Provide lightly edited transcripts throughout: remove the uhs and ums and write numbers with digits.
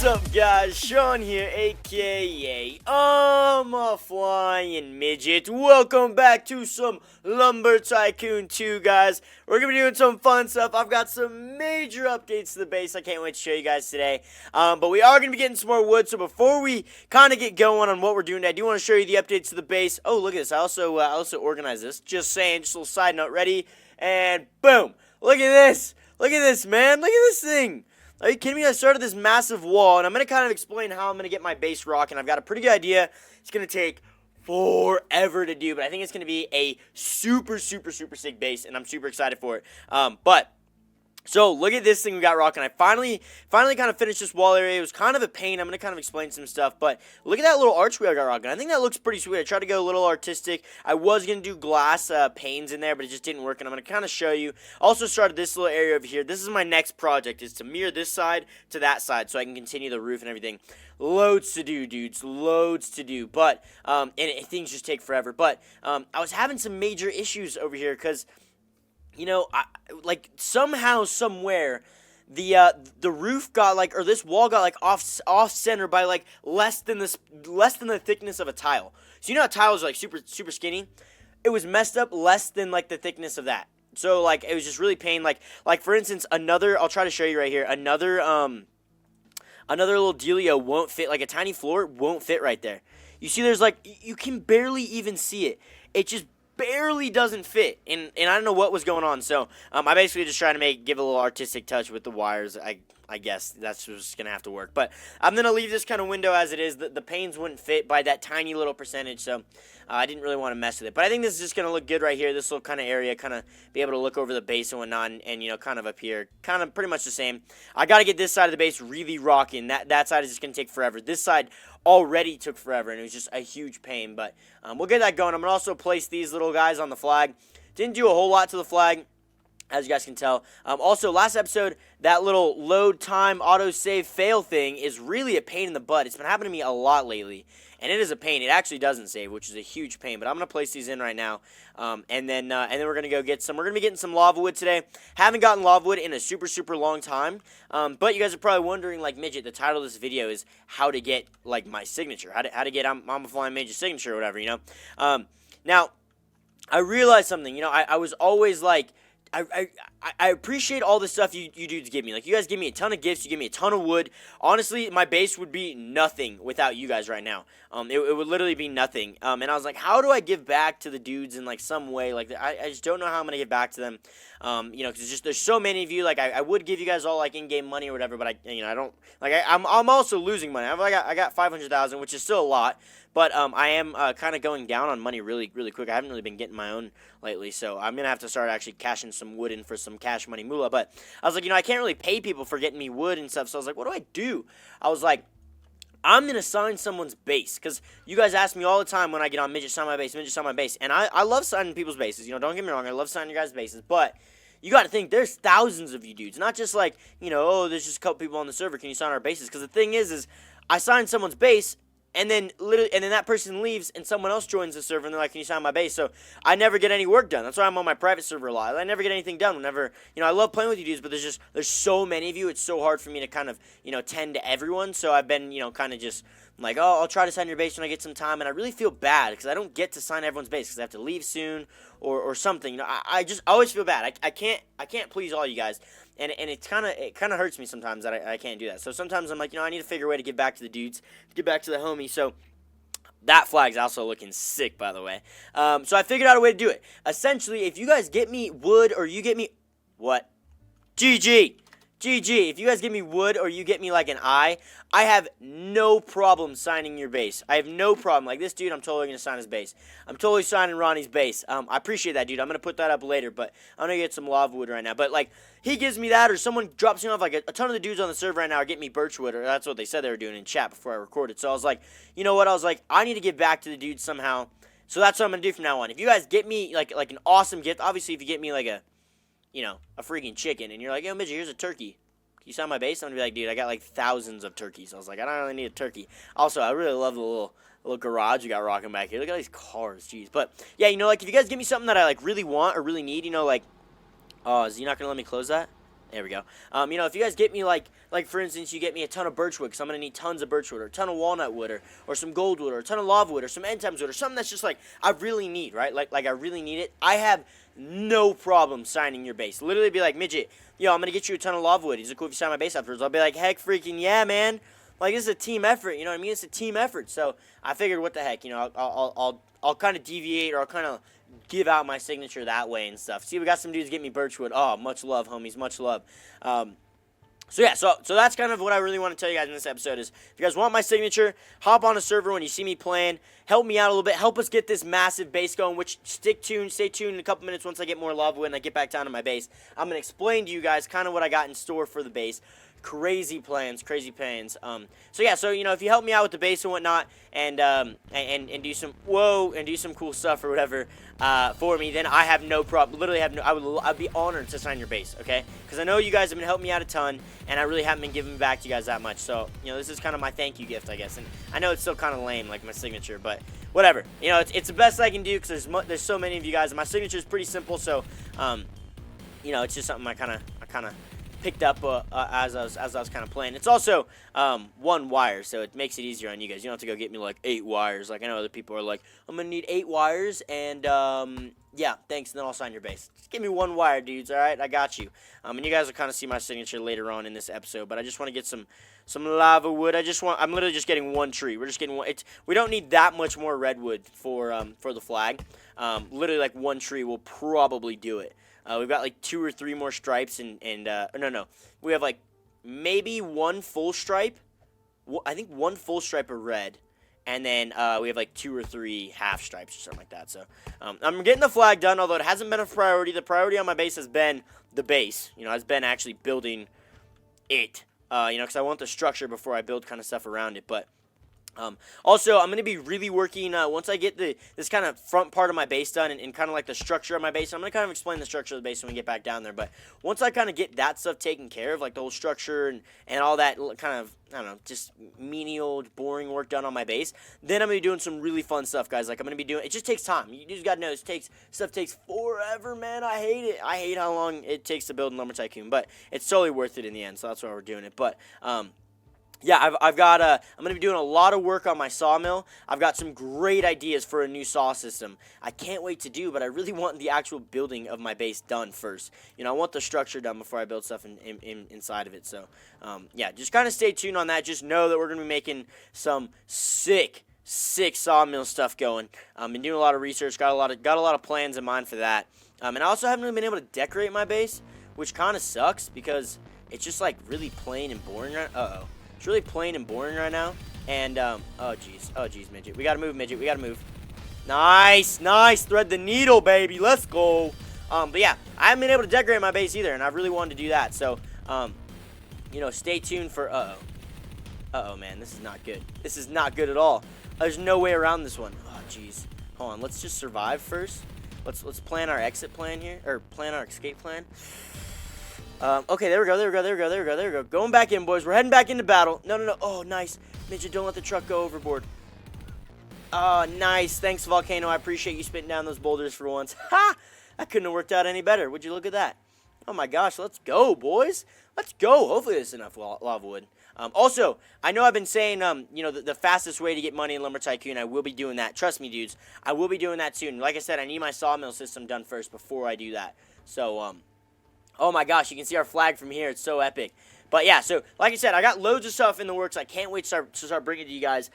up, guys? Sean here, aka ImaFlyNmidget. Welcome back to some Lumber Tycoon 2, guys. We're gonna be doing some fun stuff. I've got some major updates to the base I can't wait to show you guys today. But we are gonna be getting some more wood. So before we kind of get going on what we're doing today, I do want to show you the updates to the base. Oh, look at this! I also organized this. Just saying, just a little side note. Ready? And boom! Look at this! Look at this, man! Look at this thing! Are you kidding me? I started this massive wall, and I'm going to kind of explain how I'm going to get my base rocking. I've got a pretty good idea. It's going to take forever to do, but I think it's going to be a super sick base, and I'm super excited for it. So, look at this thing we got rocking. I finally kind of finished this wall area. It was kind of a pain. I'm going to kind of explain some stuff, but look at that little archway I got rocking. I think that looks pretty sweet. I tried to go a little artistic. I was going to do glass panes in there, but it just didn't work, and I'm going to kind of show you. Also started this little area over here. This is my next project, is to mirror this side to that side so I can continue the roof and everything. Loads to do, dudes. Loads to do, but, things just take forever. But, I was having some major issues over here because, you know, like somehow, somewhere, the roof got or this wall got off center by less than the thickness of a tile. So you know how tiles are super skinny? It was messed up less than the thickness of that. So it was just really pain. Like for instance, I'll try to show you right here. Another little dealio won't fit. Like a tiny floor won't fit right there. You see, there's you can barely even see it. It just barely doesn't fit, and I don't know what was going on. So I basically just trying to give a little artistic touch with the wires. I guess that's just gonna have to work, but I'm gonna leave this kind of window as it is. The panes wouldn't fit by that tiny little percentage, so I didn't really want to mess with it. But I think this is just gonna look good right here. This little kind of area, kind of be able to look over the base and whatnot, and you know, kind of up here, kind of pretty much the same. I gotta get this side of the base really rocking. That side is just gonna take forever. This side already took forever, and it was just a huge pain, but we'll get that going. I'm gonna also place these little guys on the flag. Didn't do a whole lot to the flag, as you guys can tell. Also, last episode, that little load time autosave fail thing is really a pain in the butt. It's been happening to me a lot lately, and it is a pain. It actually doesn't save, which is a huge pain, but I'm going to place these in right now, and then we're going to go get some. We're going to be getting some lava wood today. Haven't gotten lava wood in a super long time, but you guys are probably wondering, Midget, the title of this video is how to get, my signature, how to get ImaFlyNmidget's signature or whatever, you know. Now, I realized something, you know, I was always I appreciate all the stuff you dudes give me. You guys give me a ton of gifts. You give me a ton of wood. Honestly, my base would be nothing without you guys right now. It would literally be nothing. And I was like, how do I give back to the dudes in, some way? I just don't know how I'm going to give back to them. You know, because there's so many of you. I would give you guys all, in-game money or whatever, but I don't. I'm also losing money. I got 500,000, which is still a lot. But I am kind of going down on money really quick. I haven't really been getting my own lately, so I'm going to have to start actually cashing some wood in for some cash money moolah. But I was like, you know, I can't really pay people for getting me wood and stuff, so I was like, what do I do? I was like, I'm going to sign someone's base, because you guys ask me all the time when I get on, Midget, sign my base, Midget, sign my base. And I love signing people's bases, you know, don't get me wrong, I love signing your guys' bases, but you got to think, there's thousands of you dudes, not just you know, oh, there's just a couple people on the server, can you sign our bases? Because the thing is I sign someone's base, and then that person leaves, and someone else joins the server, and they're like, can you sign my base? So I never get any work done. That's why I'm on my private server a lot. I never get anything done whenever, you know, I love playing with you dudes, but there's so many of you, it's so hard for me to kind of, you know, tend to everyone. So I've been, you know, kind of just oh, I'll try to sign your base when I get some time, and I really feel bad because I don't get to sign everyone's base because I have to leave soon or something. You know, I just always feel bad. I can't please all you guys, and it kind of hurts me sometimes that I can't do that. So sometimes I'm like, you know, I need to figure a way to give back to the dudes, give back to the homies. So that flag's also looking sick, by the way. So I figured out a way to do it. Essentially, if you guys get me wood or you get me what? GG. If you guys give me wood or you get me an eye, I have no problem signing your base. I have no problem. This dude, I'm totally going to sign his base. I'm totally signing Ronnie's base. I appreciate that, dude. I'm going to put that up later, but I'm going to get some lava wood right now. But, he gives me that, or someone drops me off, a ton of the dudes on the server right now are getting me birchwood, or that's what they said they were doing in chat before I recorded. So I was like, you know what? I was like, I need to give back to the dudes somehow. So that's what I'm going to do from now on. If you guys get me, an awesome gift, obviously if you get me, you know, a freaking chicken, and you're like, yo, Midget, here's a turkey. Can you sign my base? I'm going to be like, dude, I got, thousands of turkeys. I was like, I don't really need a turkey. Also, I really love the little garage you got rocking back here. Look at all these cars, jeez. But, yeah, you know, if you guys give me something that I, really want or really need, you know, oh, is he not going to let me close that? There we go. You know, if you guys get me, like for instance, you get me a ton of birchwood, because I'm going to need tons of birchwood, or a ton of walnut wood, or some gold wood, or a ton of lava wood, or some end times wood, or something that's just, like, I really need, right? Like I really need it. I have no problem signing your base. Literally be like, Midget, yo, I'm going to get you a ton of lava wood. Is it cool if you sign my base afterwards? I'll be like, heck freaking yeah, man. Like, this is a team effort, you know what I mean? It's a team effort. So I figured, what the heck, you know, I'll kind of deviate, or I'll kind of give out my signature that way and stuff. See, we got some dudes get me birchwood. Oh, much love, homies, much love. So yeah, so that's kind of what I really want to tell you guys in this episode is, if you guys want my signature, hop on a server when you see me playing, help me out a little bit, help us get this massive base going, which stay tuned in a couple minutes once I get more lava wood and I get back down to my base. I'm going to explain to you guys kind of what I got in store for the base. Crazy plans. So yeah, so you know, if you help me out with the base and whatnot, and do some cool stuff or whatever for me, then I have no problem. Literally have no. I'd be honored to sign your base, okay? Because I know you guys have been helping me out a ton, and I really haven't been giving back to you guys that much. So you know, this is kind of my thank you gift, I guess. And I know it's still kind of lame, like my signature, but whatever. You know, it's the best I can do, because there's so many of you guys, and my signature is pretty simple. So you know, it's just something I kind of picked up as I was kind of playing. It's also one wire, so it makes it easier on you guys. You don't have to go get me like 8 wires. Like I know other people are like, I'm gonna need 8 wires, and yeah, thanks, and then I'll sign your base. Just give me 1 wire, dudes. All right, I got you. And you guys will kind of see my signature later on in this episode. But I just want to get some lava wood. I'm literally just getting 1 tree. We're just getting one. We don't need that much more redwood for the flag. Literally like 1 tree will probably do it. We've got like 2 or 3 more stripes, no. We have like maybe 1 full stripe. I think 1 full stripe of red, and then we have like 2 or 3 half stripes or something like that. So I'm getting the flag done, although it hasn't been a priority. The priority on my base has been the base. You know, has been actually building it. You know, because I want the structure before I build kind of stuff around it, but. Also, I'm going to be really working, once I get this kind of front part of my base done and kind of like the structure of my base, I'm going to kind of explain the structure of the base when we get back down there, but once I kind of get that stuff taken care of, like the whole structure and all that kind of, I don't know, just menial, boring work done on my base, then I'm going to be doing some really fun stuff, guys. Like, I'm going to be doing, it just takes time. You just got to know, stuff takes forever, man. I hate it. I hate how long it takes to build in Lumber Tycoon, but it's totally worth it in the end, so that's why we're doing it, but, yeah, I'm going to be doing a lot of work on my sawmill. I've got some great ideas for a new saw system. I can't wait to do, but I really want the actual building of my base done first. You know, I want the structure done before I build stuff inside of it. So, yeah, just kind of stay tuned on that. Just know that we're going to be making some sick sawmill stuff going. Been doing a lot of research, got a lot of plans in mind for that. And I also haven't really been able to decorate my base, which kind of sucks because it's just like really plain and boring right. It's really plain and boring right now. And, oh, jeez, Midget. We gotta move, Midget. We gotta move. Nice. Thread the needle, baby. Let's go. But, yeah, I haven't been able to decorate my base either, and I really wanted to do that. So, you know, stay tuned for, uh-oh, man. This is not good. This is not good at all. There's no way around this one. Oh, jeez. Hold on. Let's just survive first. Let's plan our exit plan here, or plan our escape plan. Okay, there we go. Going back in, boys. We're heading back into battle. No. Oh, nice. Midget, don't let the truck go overboard. Oh, nice. Thanks, Volcano. I appreciate you spitting down those boulders for once. Ha! That couldn't have worked out any better. Would you look at that? Oh, my gosh. Let's go, boys. Let's go. Hopefully there's enough lava wood. Also, I know I've been saying, you know, the fastest way to get money in Lumber Tycoon, I will be doing that. Trust me, dudes. I will be doing that soon. Like I said, I need my sawmill system done first before I do that. So, oh my gosh, you can see our flag from here. It's so epic. But yeah, so like I said, I got loads of stuff in the works. I can't wait to start bringing it to you guys.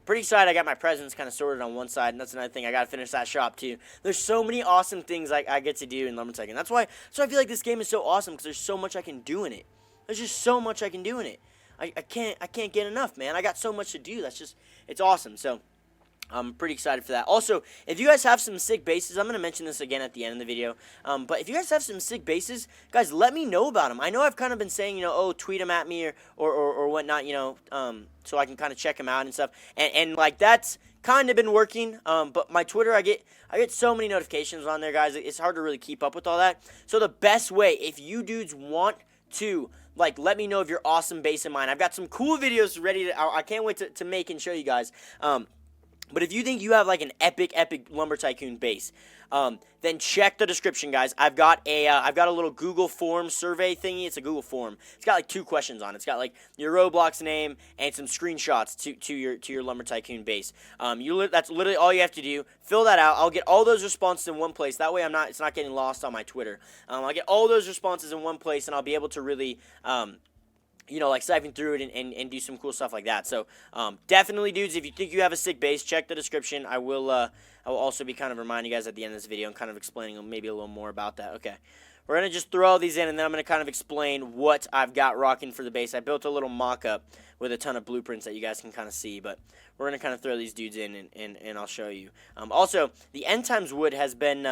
Pretty excited. I got my presents kind of sorted on one side, and that's another thing. I got to finish that shop too. There's so many awesome things I get to do in Lumber Tycoon. That's why I feel like this game is so awesome, because there's so much I can do in it. There's just so much I can do in it. I can't get enough, man. I got so much to do. It's awesome. So I'm pretty excited for that. Also, if you guys have some sick bases, I'm going to mention this again at the end of the video, but if you guys have some sick bases, guys, let me know about them. I know I've kind of been saying, you know, oh, tweet them at me or whatnot, you know, so I can kind of check them out and stuff, and like, that's kind of been working, but my Twitter, I get so many notifications on there, guys. It's hard to really keep up with all that. So the best way, if you dudes want to, like, let me know of your awesome base in mind. I've got some cool videos ready I can't wait to make and show you guys. But if you think you have like an epic Lumber Tycoon base, then check the description, guys. I've got a little Google Form survey thingy. It's a Google Form. It's got like 2 questions on it. It's got like your Roblox name and some screenshots to your Lumber Tycoon base. That's literally all you have to do. Fill that out. I'll get all those responses in one place. That way, it's not getting lost on my Twitter. I'll get all those responses in one place, and I'll be able to really like siphon through it and do some cool stuff like that. So, definitely, dudes, if you think you have a sick base, check the description. I will also be kind of reminding you guys at the end of this video and kind of explaining maybe a little more about that. Okay. We're going to just throw all these in, and then I'm going to kind of explain what I've got rocking for the base. I built a little mock-up with a ton of blueprints that you guys can kind of see, but we're going to kind of throw these dudes in, and I'll show you. Also, the end times wood has been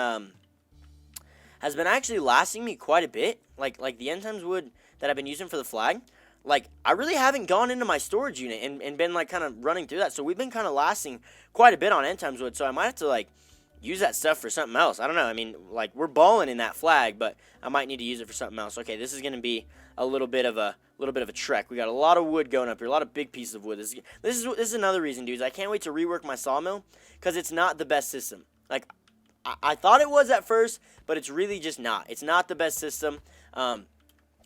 actually lasting me quite a bit. Like the end times wood that I've been using for the flag. Like, I really haven't gone into my storage unit and been, like, kind of running through that. So we've been kind of lasting quite a bit on end times wood. So I might have to, like, use that stuff for something else. I don't know. I mean, like, we're balling in that flag, but I might need to use it for something else. Okay, this is going to be a little bit of a trek. We got a lot of wood going up here, a lot of big pieces of wood. This is another reason, dudes. I can't wait to rework my sawmill because it's not the best system. Like, I thought it was at first, but it's really just not. It's not the best system.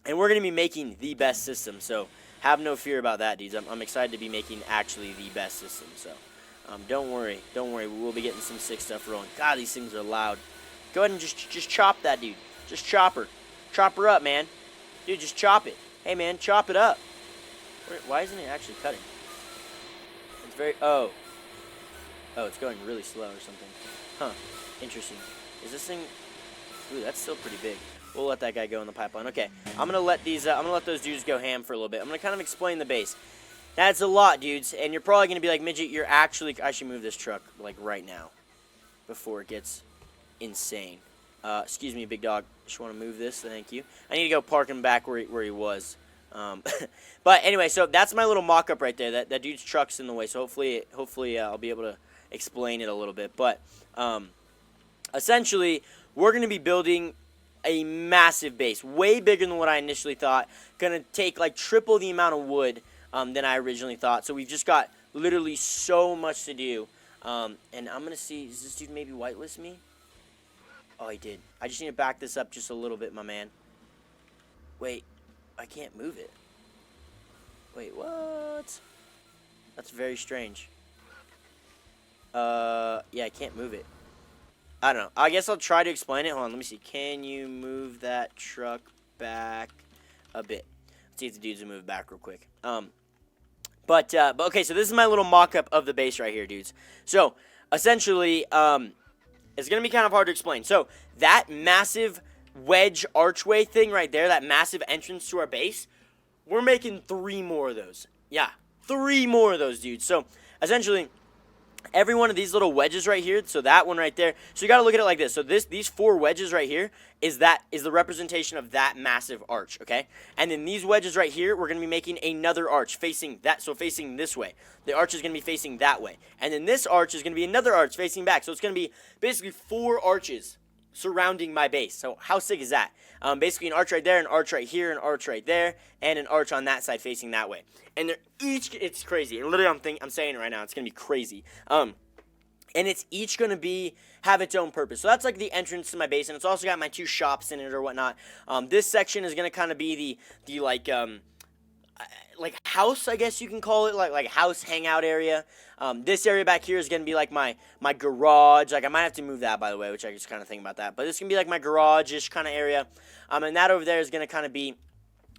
And we're going to be making the best system, so have no fear about that, dudes. I'm excited to be making actually the best system, so don't worry. We will be getting some sick stuff rolling. God, these things are loud. Go ahead and just chop that, dude. Just chop her. Chop her up, man. Dude, just chop it. Hey, man, chop it up. Why isn't it actually cutting? It's very... Oh, it's going really slow or something. Huh. Interesting. Is this thing... Ooh, that's still pretty big. We'll let that guy go in the pipeline. Okay, I'm gonna let those dudes go ham for a little bit. I'm gonna kind of explain the base. That's a lot, dudes, and you're probably gonna be like, Midget, I should move this truck like right now before it gets insane. Excuse me, big dog. Just want to move this. Thank you. I need to go park him back where he was. But anyway, so that's my little mock-up right there. That dude's truck's in the way, so hopefully I'll be able to explain it a little bit. But essentially, we're gonna be building a massive base, way bigger than what I initially thought. Gonna take like triple the amount of wood than I originally thought. So we've just got literally so much to do. And I'm gonna see, does this dude maybe whitelist me? Oh, he did. I just need to back this up just a little bit, my man. Wait, I can't move it. Wait, what? That's very strange. Yeah, I can't move it. I don't know. I guess I'll try to explain it. Hold on, let me see. Can you move that truck back a bit? Let's see if the dudes will move back real quick. But okay, so this is my little mock-up of the base right here, dudes. So, essentially, it's going to be kind of hard to explain. So, that massive wedge archway thing right there, that massive entrance to our base, we're making 3 more of those. Yeah, 3 more of those, dudes. So, essentially... every one of these little wedges right here, so that one right there, so you got to look at it like this. So these 4 wedges right here is the representation of that massive arch, okay? And then these wedges right here, we're going to be making another arch facing that, so facing this way. The arch is going to be facing that way. And then this arch is going to be another arch facing back. So it's going to be basically 4 arches surrounding my base. So how sick is that? Basically an arch right there, an arch right here, an arch right there, and an arch on that side facing that way. And they're each, it's crazy. And literally I'm saying it right now, it's going to be crazy. And it's each going to have its own purpose. So that's like the entrance to my base, and it's also got my 2 shops in it or whatnot. This section is going to kind of be the like house, I guess you can call it, like house hangout area. This area back here is going to be like my garage. Like, I might have to move that, by the way, which I just kind of think about that. But this can be like my garage-ish kind of area. And that over there is going to kind of be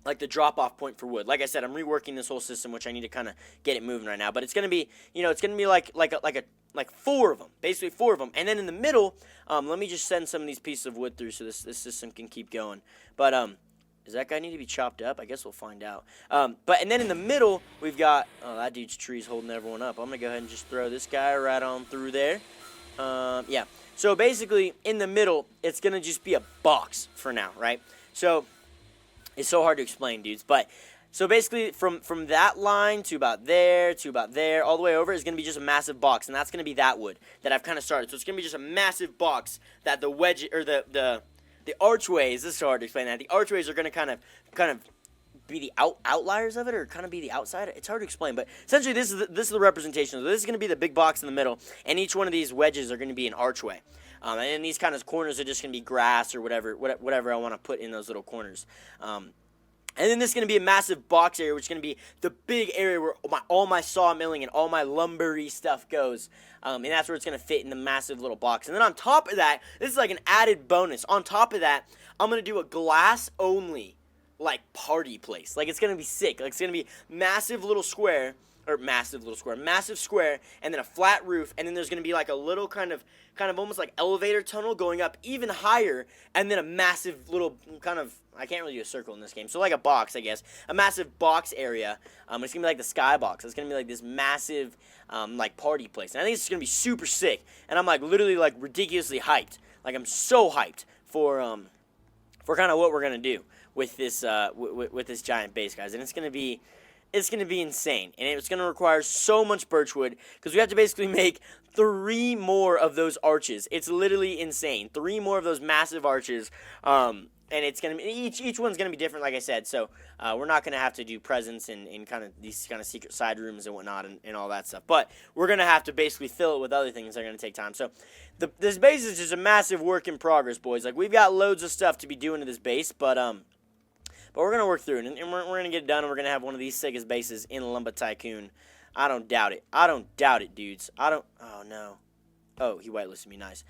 like the drop-off point for wood. Like I said, I'm reworking this whole system, which I need to kind of get it moving right now. But it's going to be, it's going to be like 4 of them, basically 4 of them. And then in the middle, let me just send some of these pieces of wood through so this system can keep going. But does that guy need to be chopped up? I guess we'll find out. And then in the middle, we've got, oh, that dude's tree's holding everyone up. I'm going to go ahead and just throw this guy right on through there. Yeah. So basically, in the middle, it's going to just be a box for now, right? So it's so hard to explain, dudes. But so basically, from that line to about there, all the way over is going to be just a massive box. And that's going to be that wood that I've kind of started. So it's going to be just a massive box that the wedge, or the archways, this is so hard to explain that. The archways are going to kind of be the outliers of it, or kind of be the outside. It's hard to explain, but essentially this is the representation. So this is going to be the big box in the middle, and each one of these wedges are going to be an archway. And then these kind of corners are just going to be grass or whatever I want to put in those little corners. And then this is going to be a massive box area, which is going to be the big area where all my sawmilling and all my lumbery stuff goes. And that's where it's going to fit in the massive little box. And then on top of that, this is like an added bonus. On top of that, I'm going to do a glass-only, like, party place. Like, it's going to be sick. Like, it's going to be massive square, and then a flat roof, and then there's going to be like a little kind of almost like elevator tunnel going up even higher, and then a massive little kind of, I can't really do a circle in this game, so like a box, I guess, a massive box area. It's going to be like the skybox. It's going to be like this massive, like, party place, and I think it's going to be super sick, and I'm, like, literally, like, ridiculously hyped. Like, I'm so hyped for kind of what we're going to do with this, with this giant base, guys, and it's going to be insane, and it's going to require so much birchwood, because we have to basically make 3 more of those arches. It's literally insane. 3 more of those massive arches, and it's going to be, each one's going to be different, like I said, so we're not going to have to do presents in kind of these kind of secret side rooms and whatnot and all that stuff, but we're going to have to basically fill it with other things that are going to take time. So this base is just a massive work in progress, boys. Like, we've got loads of stuff to be doing to this base, but we're going to work through it, and we're going to get it done, and we're going to have one of these sickest bases in Lumber Tycoon. I don't doubt it. I don't doubt it, dudes. Oh, no. Oh, he whitelisted me. Nice.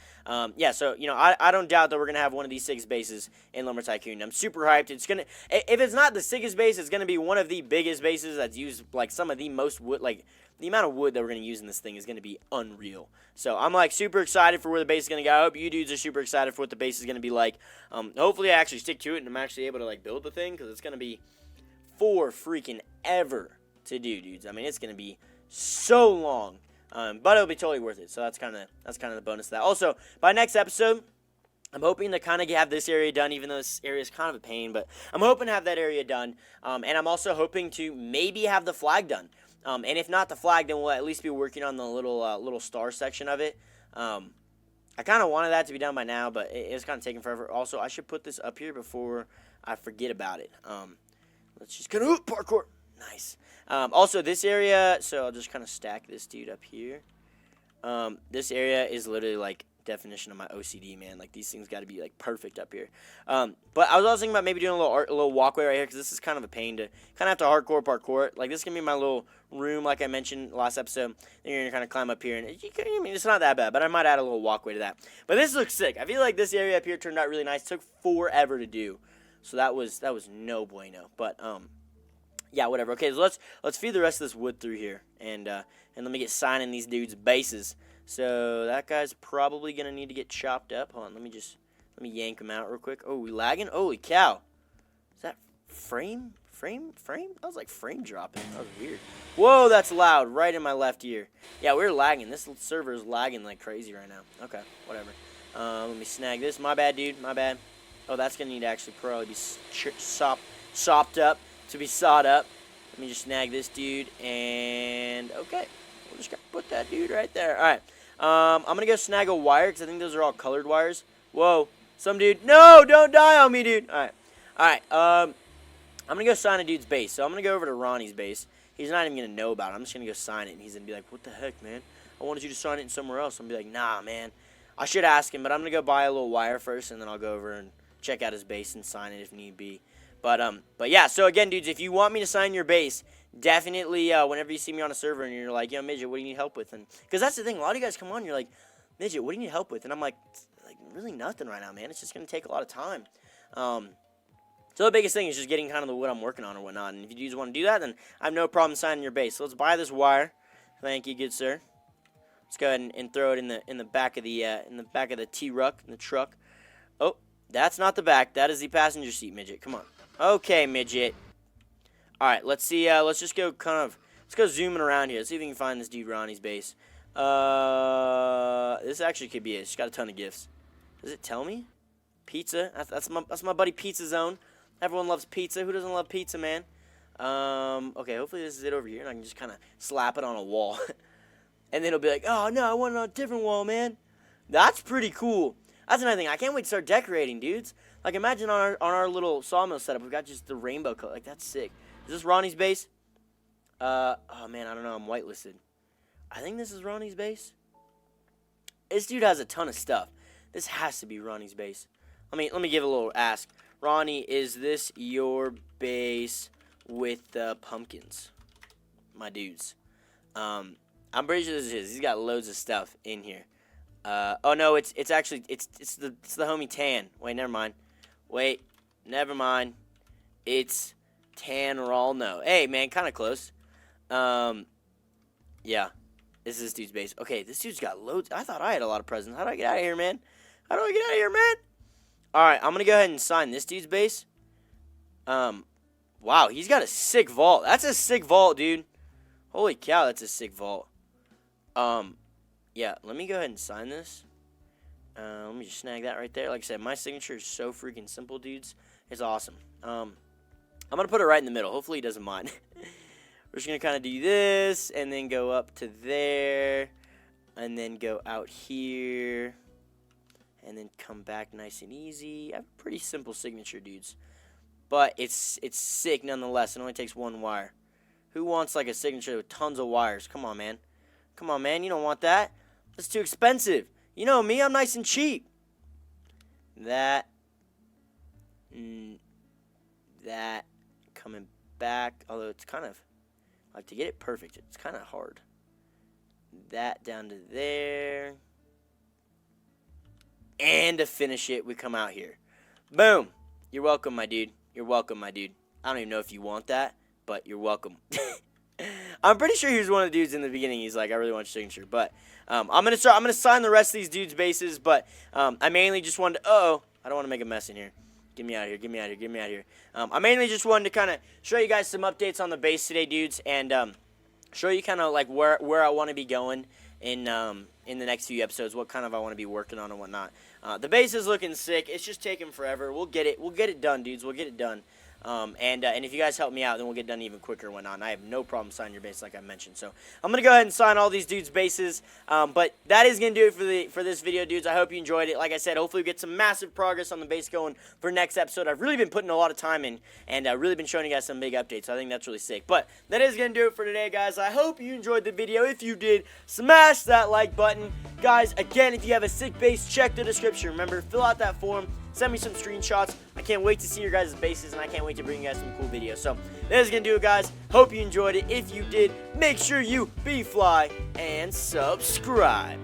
Yeah, so, you know, I don't doubt that we're going to have one of these sickest bases in Lumber Tycoon. I'm super hyped. It's going to, if it's not the sickest base, it's going to be one of the biggest bases that's used, like, some of the most wood, like, the amount of wood that we're going to use in this thing is going to be unreal. So I'm, like, super excited for where the base is going to go. I hope you dudes are super excited for what the base is going to be like. Hopefully I actually stick to it and I'm actually able to, like, build the thing, because it's going to be for freaking ever to do, dudes. I mean, it's going to be so long, but it'll be totally worth it. So that's kind of the bonus of that. Also, by next episode, I'm hoping to kind of have this area done, even though this area is kind of a pain, but I'm hoping to have that area done, and I'm also hoping to maybe have the flag done. And if not the flag, then we'll at least be working on the little star section of it. I kind of wanted that to be done by now, but it's kind of taking forever. Also, I should put this up here before I forget about it. Let's just kind of parkour. Nice. Also, this area, so I'll just kind of stack this dude up here. This area is literally, like, definition of my OCD, man. Like, these things got to be, like, perfect up here. But I was also thinking about maybe doing a little walkway right here, because this is kind of a pain to kind of have to hardcore parkour. Like, this is going to be my little room, like I mentioned last episode. Then you're going to kind of climb up here, and I mean, it's not that bad, but I might add a little walkway to that. But this looks sick. I feel like this area up here turned out really nice. It took forever to do, so that was no bueno. But yeah, whatever. Okay, so let's feed the rest of this wood through here, and let me get signing these dudes' bases. So that guy's probably gonna need to get chopped up. Hold on, let me yank him out real quick. Oh, we lagging? Holy cow! Is that frame? That was like frame dropping. That was weird. Whoa, that's loud, right in my left ear. Yeah, we're lagging. This server is lagging like crazy right now. Okay, whatever. Let me snag this. My bad, dude. My bad. Oh, that's gonna need to actually probably be sopped up. To be sawed up. Let me just snag this dude, and okay, we'll just put that dude right there. All right, I'm gonna go snag a wire, because I think those are all colored wires. Whoa, some dude, no, don't die on me, dude. All right, I'm gonna go sign a dude's base. So I'm gonna go over to Ronnie's base. He's not even gonna know about it. I'm just gonna go sign it, and he's gonna be like, what the heck, man? I wanted you to sign it in somewhere else. I'm gonna be like, nah, man. I should ask him, but I'm gonna go buy a little wire first, and then I'll go over and check out his base and sign it if need be. But yeah, so again, dudes, if you want me to sign your base, definitely, whenever you see me on a server and you're like, yo, Midget, what do you need help with? And because that's the thing, a lot of you guys come on, you're like, Midget, what do you need help with? And I'm like really nothing right now, man. It's just going to take a lot of time. So the biggest thing is just getting kind of the wood I'm working on or whatnot. And if you dudes want to do that, then I have no problem signing your base. So let's buy this wire. Thank you, good sir. Let's go ahead and throw it in the back of the truck. Oh, that's not the back. That is the passenger seat, Midget. Come on. Okay, Midget. Alright, let's see, let's just go let's go zooming around here. Let's see if we can find this dude Ronnie's base. This actually could be it. She's got a ton of gifts. Does it tell me? Pizza. That's my buddy Pizza Zone. Everyone loves pizza. Who doesn't love pizza, man? Okay, hopefully this is it over here, and I can just kind of slap it on a wall. And then it'll be like, oh, no, I want it on a different wall, man. That's pretty cool. That's another thing. I can't wait to start decorating, dudes. Like, imagine on our little sawmill setup, we've got just the rainbow color. Like, that's sick. Is this Ronnie's base? Oh, man, I don't know. I'm whitelisted. I think this is Ronnie's base. This dude has a ton of stuff. This has to be Ronnie's base. Let me give a little ask. Ronnie, is this your base with the pumpkins? My dudes. I'm pretty sure this is his. He's got loads of stuff in here. Oh no, it's actually it's the homie Tan. Wait, never mind. Wait, never mind. It's Tan Ralno. Hey man, kind of close. Yeah, this is this dude's base. Okay, this dude's got loads. I thought I had a lot of presents. How do I get out of here, man? How do I get out of here, man? All right, I'm gonna go ahead and sign this dude's base. Wow, he's got a sick vault. That's a sick vault, dude. Holy cow, that's a sick vault. Yeah, let me go ahead and sign this. Let me just snag that right there. Like I said, my signature is so freaking simple, dudes. It's awesome. I'm going to put it right in the middle. Hopefully he doesn't mind. We're just going to kind of do this, and then go up to there, and then go out here, and then come back nice and easy. I have a pretty simple signature, dudes. But it's sick nonetheless. It only takes one wire. Who wants like a signature with tons of wires? Come on, man. Come on, man. You don't want that. That's too expensive. You know me. I'm nice and cheap. That coming back. Although it's kind of, like, to get it perfect, it's kind of hard. That down to there. And to finish it, we come out here. Boom. You're welcome, my dude. You're welcome, my dude. I don't even know if you want that, but you're welcome. I'm pretty sure he was one of the dudes in the beginning. He's like, I really want your signature. But I'm gonna sign the rest of these dudes' bases. But I mainly just wanted to, I don't want to make a mess in here. Get me out of here. Get me out of here. Get me out of here. I mainly just wanted to kind of show you guys some updates on the base today, dudes, and show you kind of like where I want to be going in the next few episodes, what kind of I want to be working on and whatnot. The base is looking sick. It's just taking forever. We'll get it done, dudes. We'll get it done. And if you guys help me out, then we'll get done even quicker and whatnot. And I have no problem signing your base like I mentioned. So I'm going to go ahead and sign all these dudes' bases. But that is going to do it for this video, dudes. I hope you enjoyed it. Like I said, hopefully we get some massive progress on the base going for next episode. I've really been putting a lot of time in and really been showing you guys some big updates. So I think that's really sick. But that is going to do it for today, guys. I hope you enjoyed the video. If you did, smash that like button. Guys, again, if you have a sick base, check the description. Remember, fill out that form. Send me some screenshots. I can't wait to see your guys' bases, and I can't wait to bring you guys some cool videos. So, that is going to do it, guys. Hope you enjoyed it. If you did, make sure you be fly and subscribe.